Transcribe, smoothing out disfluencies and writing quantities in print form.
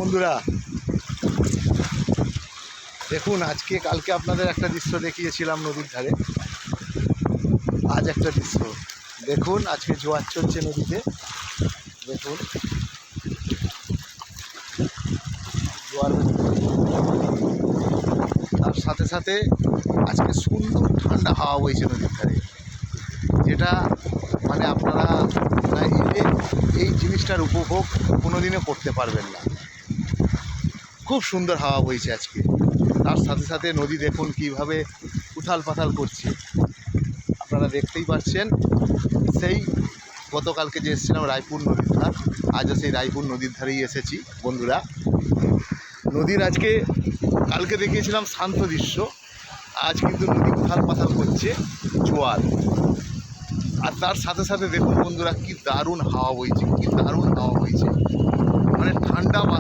বন্ধুরা দেখুন, আজকে কালকে আপনাদের একটা দৃশ্য দেখিয়েছিলাম নদীর ধারে। আজ একটা দৃশ্য দেখুন, আজকে জোয়ার চলছে নদীতে। দেখুন জোয়ার হচ্ছে, তার সাথে সাথে আজকে সুন্দর ঠান্ডা হাওয়া বইছে নদীর ধারে, যেটা মানে আপনারা না এলে এই জিনিসটার উপভোগ কোনোদিনও করতে পারবেন না। খুব সুন্দর হাওয়া বইছে আজকে। তার সাথে সাথে নদী দেখুন কীভাবে উথাল পাথাল করছে, আপনারা দেখতেই পাচ্ছেন। সেই গতকালকে যে এসেছিলাম রায়পুর নদীর ধার, আজও সেই রায়পুর নদীর ধারেই এসেছি বন্ধুরা। নদীর আজকে কালকে দেখিয়েছিলাম শান্ত দৃশ্য, আজ কিন্তু নদী উথাল পাথাল করছে, জোয়ার। আর তার সাথে সাথে দেখুন বন্ধুরা, কি দারুণ হাওয়া বইছে, কি দারুণ হাওয়া বইছে, মানে ঠান্ডা বাতাস।